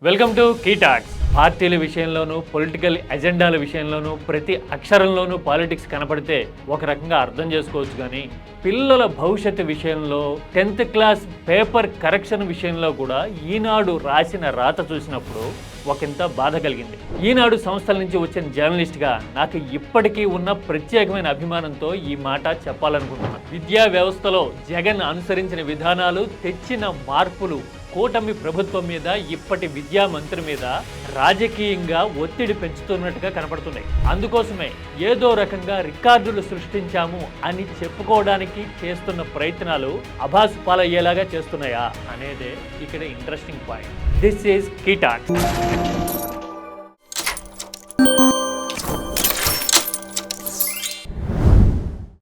Welcome to key talks. పార్టీల విషయంలోనూ political ఎజెండాల విషయంలోనూ ప్రతి అక్షరంలోనూ పాలిటిక్స్ కనపడితే ఒక రకంగా అర్థం చేసుకోవచ్చు. కానీ పిల్లల భవిష్యత్తు విషయంలో 10th క్లాస్ పేపర్ కరెక్షన్ విషయంలో కూడా ఈనాడు రాసిన రాత చూసినప్పుడు ఒకంత బాధ కలిగింది. ఈనాడు సంస్థల నుంచి వచ్చిన జర్నలిస్ట్గా నాకు ఇప్పటికీ ఉన్న ప్రత్యేకమైన అభిమానంతో ఈ మాట చెప్పాలనుకుంటున్నాను. విద్యా వ్యవస్థలో జగన్ అనుసరించిన విధానాలు, తెచ్చిన మార్పులు కూటమి ప్రభుత్వం మీద, ఇప్పటి విద్యా మంత్రి మీద రాజకీయంగా ఒత్తిడి పెంచుతున్నట్టుగా కనపడుతున్నాయి. అందుకోసమే ఏదో రకంగా రికార్డులు సృష్టించాము అని చెప్పుకోవడానికి చేస్తున్న ప్రయత్నాలు అభాసు పాలయ్యేలాగా చేస్తున్నాయా అనేదే ఇక్కడ interesting point. This is key talk.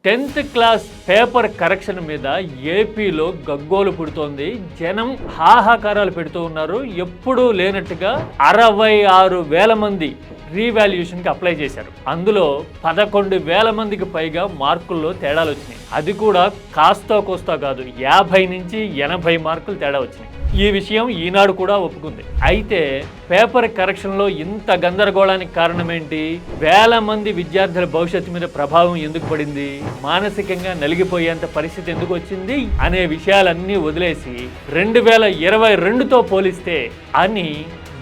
10th class paper correction మీద ఏపీలో గగ్గోలు పుడుతోంది. జనం హాహాకారాలు పెడుతూ ఉన్నారు. ఎప్పుడూ లేనట్టుగా 66,000 మంది రీవాల్యుయేషన్కి అప్లై చేశారు. అందులో 11,000 మందికి పైగా మార్కుల్లో తేడాలు వచ్చినాయి. అది కూడా కాస్తో కోస్తా కాదు, 50 నుంచి 80 మార్కులు తేడా వచ్చినాయి. ఈ విషయం ఈనాడు కూడా ఒప్పుకుంది. అయితే పేపర్ కరెక్షన్లో ఇంత గందరగోళానికి కారణం ఏంటి? వేల మంది విద్యార్థుల భవిష్యత్తు మీద ప్రభావం ఎందుకు పడింది? మానసికంగా నలిగిపోయేంత పరిస్థితి ఎందుకు వచ్చింది అనే విషయాలన్నీ వదిలేసి 2022తో పోలిస్తే అని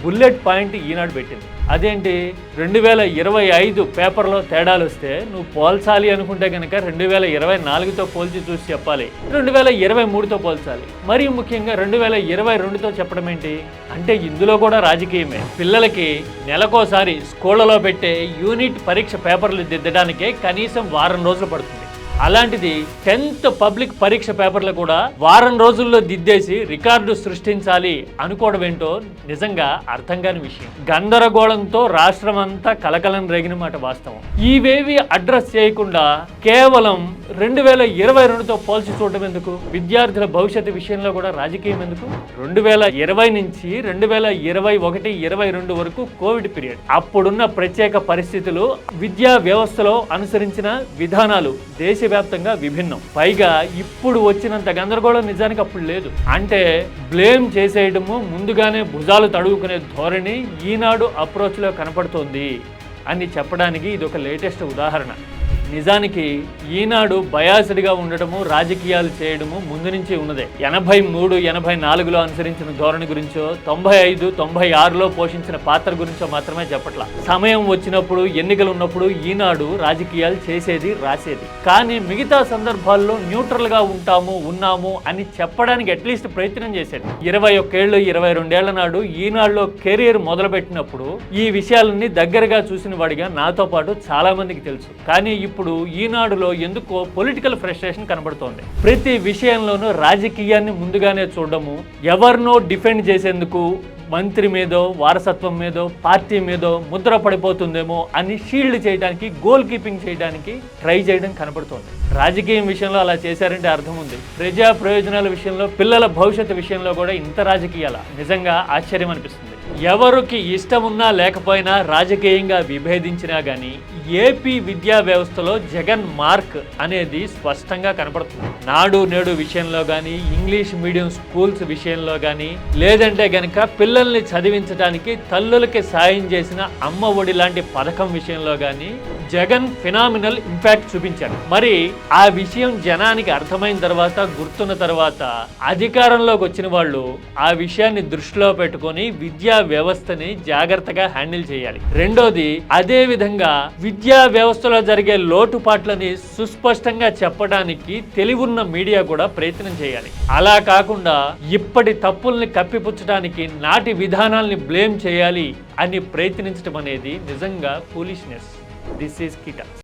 బుల్లెట్ పాయింట్ ఈనాడు పెట్టింది. అదేంటి, 2025 పేపర్లో తేడాలు వస్తే నువ్వు పోల్చాలి అనుకుంటే కనుక 2024తో పోల్చి చూసి చెప్పాలి, 2023తో పోల్చాలి. మరీ ముఖ్యంగా 2022తో చెప్పడం ఏంటి అంటే ఇందులో కూడా రాజకీయమే. పిల్లలకి నెలకోసారి స్కూళ్లలో పెట్టే యూనిట్ పరీక్ష పేపర్లు దిద్దడానికే కనీసం వారం రోజులు పడుతుంది. అలాంటిది 10th పబ్లిక్ పరీక్ష పేపర్లు కూడా వారం రోజుల్లో దిద్దేసి రికార్డు సృష్టించాలి అనుకోవడం ఏంటో నిజంగా అర్థం కాని విషయం. గందరగోళంతో రాష్ట్రం అంతా కలకలం రేగిన మాట వాస్తవం. ఇవేవి అడ్రస్ చేయకుండా కేవలం 2022తో పోల్చి చూడడం ఎందుకు? విద్యార్థుల భవిష్యత్తు విషయంలో కూడా రాజకీయం ఎందుకు? 2020 నుంచి 2021, 22 వరకు కోవిడ్ పీరియడ్. అప్పుడున్న ప్రత్యేక పరిస్థితులు, విద్యా వ్యవస్థలో అనుసరించిన విధానాలు దేశవ్యాప్తంగా విభిన్నం. పైగా ఇప్పుడు వచ్చినంత గందరగోళం నిజానికి అప్పుడు లేదు. అంటే బ్లేమ్ చేసేయడము, ముందుగానే భుజాలు తడువుకునే ధోరణి ఈనాడు అప్రోచ్లో కనపడుతోంది అని చెప్పడానికి ఇది ఒక లేటెస్ట్ ఉదాహరణ. నిజానికి ఈనాడు బయాస్డ్గా ఉండటము, రాజకీయాలు చేయడము ముందు నుంచి ఉన్నదే. 83, 84లో అనుసరించిన ధోరణి గురించో, 95, 96లో పోషించిన పాత్ర గురించో మాత్రమే చెప్పట్లా. సమయం వచ్చినప్పుడు, ఎన్నికలు ఉన్నప్పుడు ఈనాడు రాజకీయాలు చేసేది, రాసేది. కానీ మిగతా సందర్భాల్లో న్యూట్రల్గా ఉన్నాము అని చెప్పడానికి అట్లీస్ట్ ప్రయత్నం చేసేది. 21 ఏళ్ళు, 22 ఏళ్ల నాడు ఈనాడులో కెరీర్ మొదలుపెట్టినప్పుడు ఈ విషయాలన్నీ దగ్గరగా చూసిన వాడిగా నాతో పాటు చాలా మందికి తెలుసు. కానీ ఇప్పుడు ఈనాడులో ఎందుకో పొలిటికల్ ఫ్రస్ట్రేషన్ కనబడుతోంది. ప్రతి విషయంలోనూ రాజకీయాన్ని ముందుగానే చూడడము, ఎవరినో డిఫెండ్ చేసేందుకు మంత్రి మీదో, వారసత్వం మీదో, పార్టీ మీదో ముద్ర పడిపోతుందేమో అని షీల్డ్ చేయడానికి, గోల్ కీపింగ్ చేయడానికి ట్రై చేయడం కనబడుతోంది. రాజకీయం విషయంలో అలా చేశారంటే అర్థం ఉంది. ప్రజా ప్రయోజనాల విషయంలో, పిల్లల భవిష్యత్తు విషయంలో కూడా ఇంత రాజకీయాల? నిజంగా ఆశ్చర్యం అనిపిస్తుంది. ఎవరికి ఇష్టమున్నా లేకపోయినా రాజకీయంగా విభేదించినా కానీ ఏపీ విద్యా వ్యవస్థలో జగన్ మార్క్ అనేది స్పష్టంగా కనపడుతుంది. నాడు నేడు విషయంలో కానీ, ఇంగ్లీష్ మీడియం స్కూల్స్ విషయంలో కానీ, లేదంటే గనక పిల్లల్ని చదివించడానికి తల్లులకి సాయం చేసిన అమ్మ ఒడి లాంటి పథకం విషయంలో కానీ జగన్ ఫినామినల్ ఇంపాక్ట్ చూపించాడు. మరి ఆ విషయం జనానికి అర్థమైన తర్వాత, గుర్తున్న తర్వాత అధికారంలోకి వచ్చిన వాళ్ళు ఆ విషయాన్ని దృష్టిలో పెట్టుకొని విద్యా వ్యవస్థని జాగ్రత్తగా హ్యాండిల్ చేయాలి. రెండోది, అదే విధంగా విద్యా వ్యవస్థలో జరిగే లోటుపాట్లని సుస్పష్టంగా చెప్పడానికి తెలివున్న మీడియా కూడా ప్రయత్నం చేయాలి. అలా కాకుండా ఇప్పటి తప్పుల్ని కప్పిపుచ్చడానికి, నాటి విధానాల్ని బ్లేమ్ చేయాలి అని ప్రయత్నించడం అనేది నిజంగా foolishness. This is key talks.